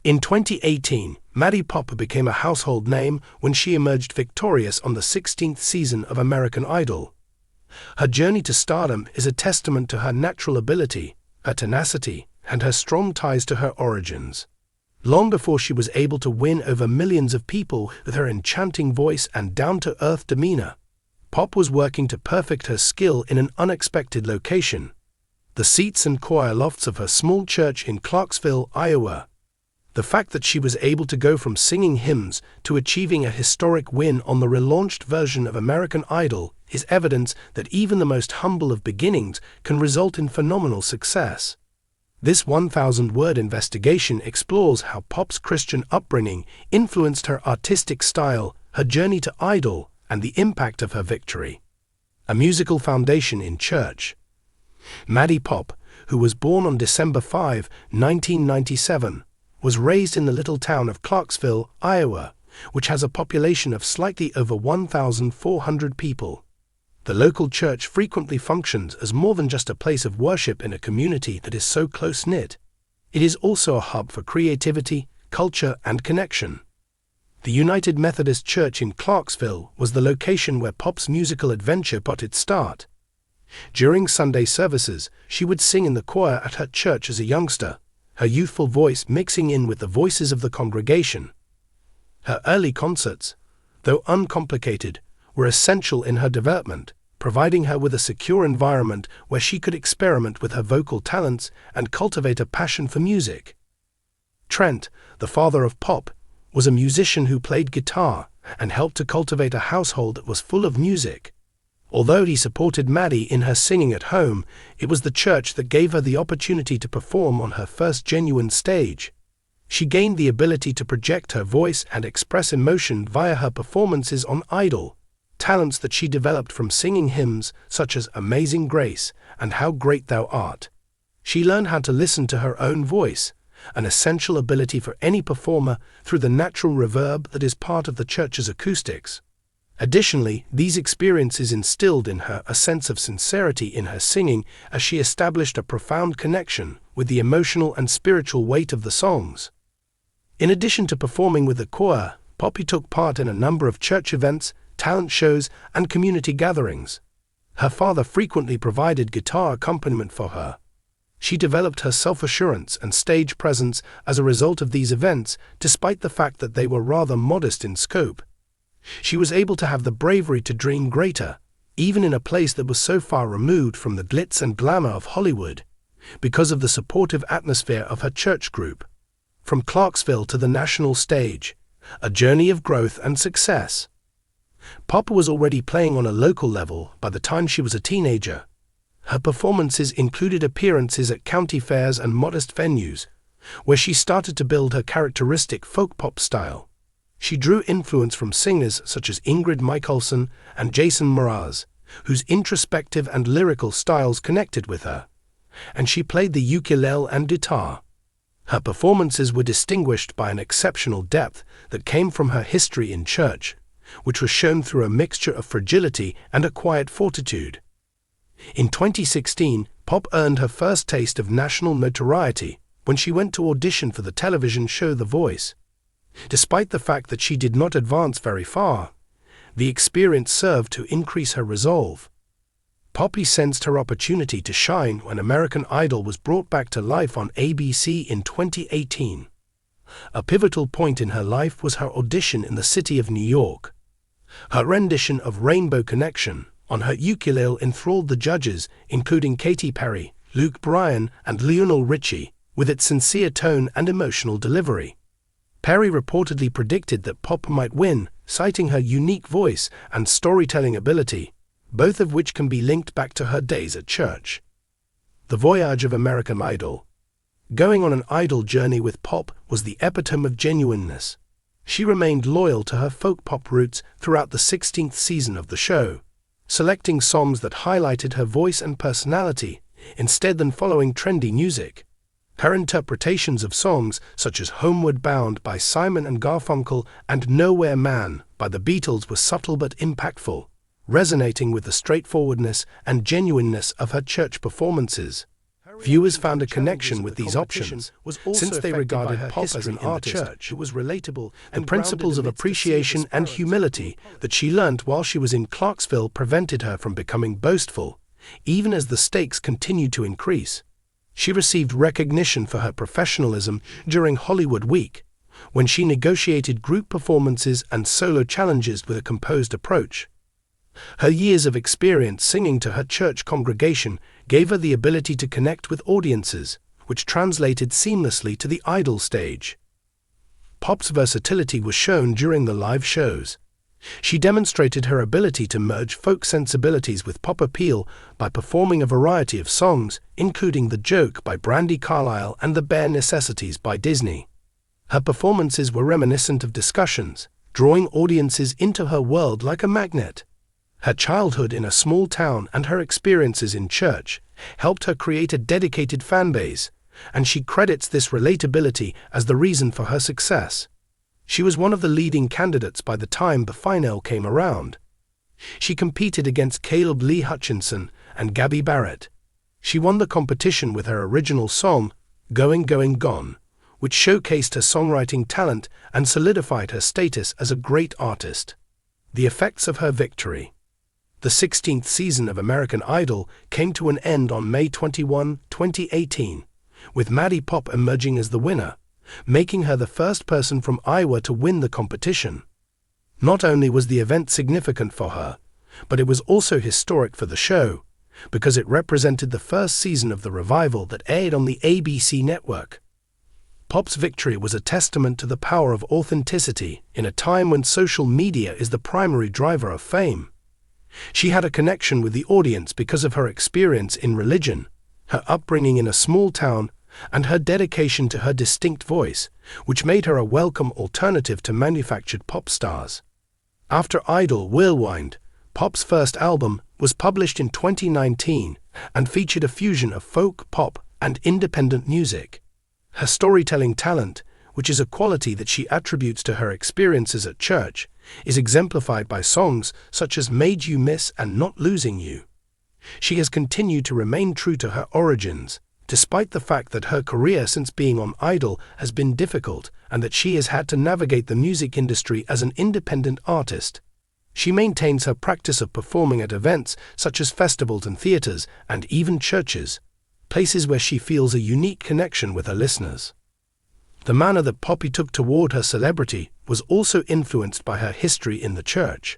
In 2018, Maddie Poppe became a household name when she emerged victorious on the 16th season of American Idol. Her journey to stardom is a testament to her natural ability, her tenacity, and her strong ties to her origins. Long before she was able to win over millions of people with her enchanting voice and down-to-earth demeanor, Poppe was working to perfect her skill in an unexpected location: the seats and choir lofts of her small church in Clarksville, Iowa. The fact that she was able to go from singing hymns to achieving a historic win on the relaunched version of American Idol is evidence that even the most humble of beginnings can result in phenomenal success. This 1,000-word investigation explores how Poppe's Christian upbringing influenced her artistic style, her journey to Idol, and the impact of her victory. A musical foundation in church. Maddie Poppe, who was born on December 5, 1997, was raised in the little town of Clarksville, Iowa, which has a population of slightly over 1,400 people. The local church frequently functions as more than just a place of worship in a community that is so close-knit. It is also a hub for creativity, culture, and connection. The United Methodist Church in Clarksville was the location where Poppe's musical adventure got its start. During Sunday services, she would sing in the choir at her church as a youngster, her youthful voice mixing in with the voices of the congregation. Her early concerts, though uncomplicated, were essential in her development, providing her with a secure environment where she could experiment with her vocal talents and cultivate a passion for music. Trent, the father of Poppe, was a musician who played guitar and helped to cultivate a household that was full of music. Although he supported Maddie in her singing at home, it was the church that gave her the opportunity to perform on her first genuine stage. She gained the ability to project her voice and express emotion via her performances on Idol, talents that she developed from singing hymns such as Amazing Grace and How Great Thou Art. She learned how to listen to her own voice, an essential ability for any performer, through the natural reverb that is part of the church's acoustics. Additionally, these experiences instilled in her a sense of sincerity in her singing as she established a profound connection with the emotional and spiritual weight of the songs. In addition to performing with the choir, Poppe took part in a number of church events, talent shows, and community gatherings. Her father frequently provided guitar accompaniment for her. She developed her self-assurance and stage presence as a result of these events, despite the fact that they were rather modest in scope. She was able to have the bravery to dream greater, even in a place that was so far removed from the glitz and glamour of Hollywood, because of the supportive atmosphere of her church group. From Clarksville to the national stage, a journey of growth and success. Poppe was already playing on a local level by the time she was a teenager. Her performances included appearances at county fairs and modest venues, where she started to build her characteristic folk pop style. She drew influence from singers such as Ingrid Michaelson and Jason Mraz, whose introspective and lyrical styles connected with her, and she played the ukulele and guitar. Her performances were distinguished by an exceptional depth that came from her history in church, which was shown through a mixture of fragility and a quiet fortitude. In 2016, Poppe earned her first taste of national notoriety when she went to audition for the television show The Voice. Despite the fact that she did not advance very far, the experience served to increase her resolve. Poppe sensed her opportunity to shine when American Idol was brought back to life on ABC in 2018. A pivotal point in her life was her audition in the city of New York. Her rendition of Rainbow Connection on her ukulele enthralled the judges, including Katy Perry, Luke Bryan, and Lionel Richie, with its sincere tone and emotional delivery. Perry reportedly predicted that Poppe might win, citing her unique voice and storytelling ability, both of which can be linked back to her days at church. The voyage of American Idol. Going on an idol journey with Poppe was the epitome of genuineness. She remained loyal to her folk pop roots throughout the 16th season of the show, selecting songs that highlighted her voice and personality, instead than following trendy music. Her interpretations of songs such as Homeward Bound by Simon and Garfunkel and Nowhere Man by the Beatles were subtle but impactful, resonating with the straightforwardness and genuineness of her church performances. Viewers found a connection with these options, since they regarded Pop as an artist who was relatable. The principles of appreciation and humility that she learnt while she was in Clarksville prevented her from becoming boastful, even as the stakes continued to increase. She received recognition for her professionalism during Hollywood Week, when she negotiated group performances and solo challenges with a composed approach. Her years of experience singing to her church congregation gave her the ability to connect with audiences, which translated seamlessly to the Idol stage. Pop's versatility was shown during the live shows. She demonstrated her ability to merge folk sensibilities with pop appeal by performing a variety of songs, including The Joke by Brandi Carlile and The Bare Necessities by Disney. Her performances were reminiscent of discussions, drawing audiences into her world like a magnet. Her childhood in a small town and her experiences in church helped her create a dedicated fanbase, and she credits this relatability as the reason for her success. She was one of the leading candidates by the time the final came around. She competed against Caleb Lee Hutchinson and Gabby Barrett. She won the competition with her original song, Going, Going, Gone, which showcased her songwriting talent and solidified her status as a great artist. The effects of her victory. The 16th season of American Idol came to an end on May 21, 2018, with Maddie Poppe emerging as the winner, making her the first person from Iowa to win the competition. Not only was the event significant for her, but it was also historic for the show, because it represented the first season of the revival that aired on the ABC network. Pop's victory was a testament to the power of authenticity in a time when social media is the primary driver of fame. She had a connection with the audience because of her experience in religion, her upbringing in a small town, and her dedication to her distinct voice, which made her a welcome alternative to manufactured pop stars. After Idol Whirlwind, Pop's first album was published in 2019 and featured a fusion of folk, pop, and independent music. Her storytelling talent, which is a quality that she attributes to her experiences at church, is exemplified by songs such as Made You Miss and Not Losing You. She has continued to remain true to her origins, despite the fact that her career since being on Idol has been difficult and that she has had to navigate the music industry as an independent artist. She maintains her practice of performing at events such as festivals and theaters and even churches, places where she feels a unique connection with her listeners. The manner that Poppe took toward her celebrity was also influenced by her history in the church.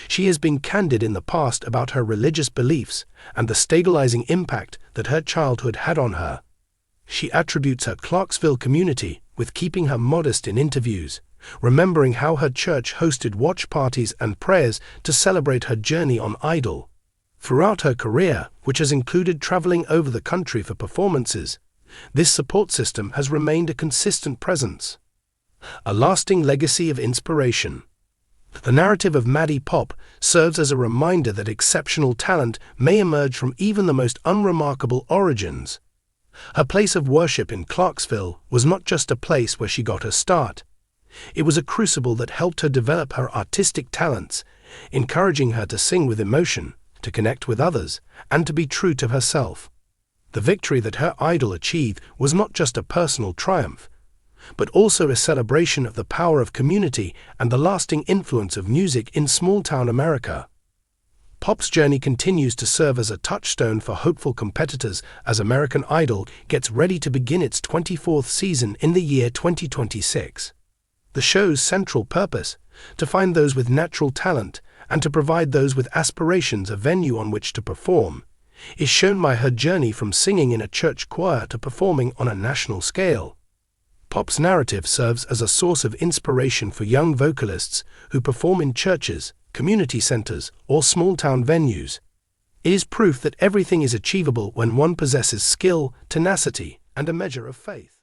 She has been candid in the past about her religious beliefs and the stabilizing impact that her childhood had on her. She attributes her Clarksville community with keeping her modest in interviews, remembering how her church hosted watch parties and prayers to celebrate her journey on Idol. Throughout her career, which has included traveling over the country for performances, this support system has remained a consistent presence. A lasting legacy of inspiration. The narrative of Maddie Poppe serves as a reminder that exceptional talent may emerge from even the most unremarkable origins. Her place of worship in Clarksville was not just a place where she got her start. It was a crucible that helped her develop her artistic talents, encouraging her to sing with emotion, to connect with others, and to be true to herself. The victory that her idol achieved was not just a personal triumph, but also a celebration of the power of community and the lasting influence of music in small-town America. Pop's journey continues to serve as a touchstone for hopeful competitors as American Idol gets ready to begin its 24th season in the year 2026. The show's central purpose, to find those with natural talent and to provide those with aspirations a venue on which to perform, is shown by her journey from singing in a church choir to performing on a national scale. Pop's narrative serves as a source of inspiration for young vocalists who perform in churches, community centers, or small-town venues. It is proof that everything is achievable when one possesses skill, tenacity, and a measure of faith.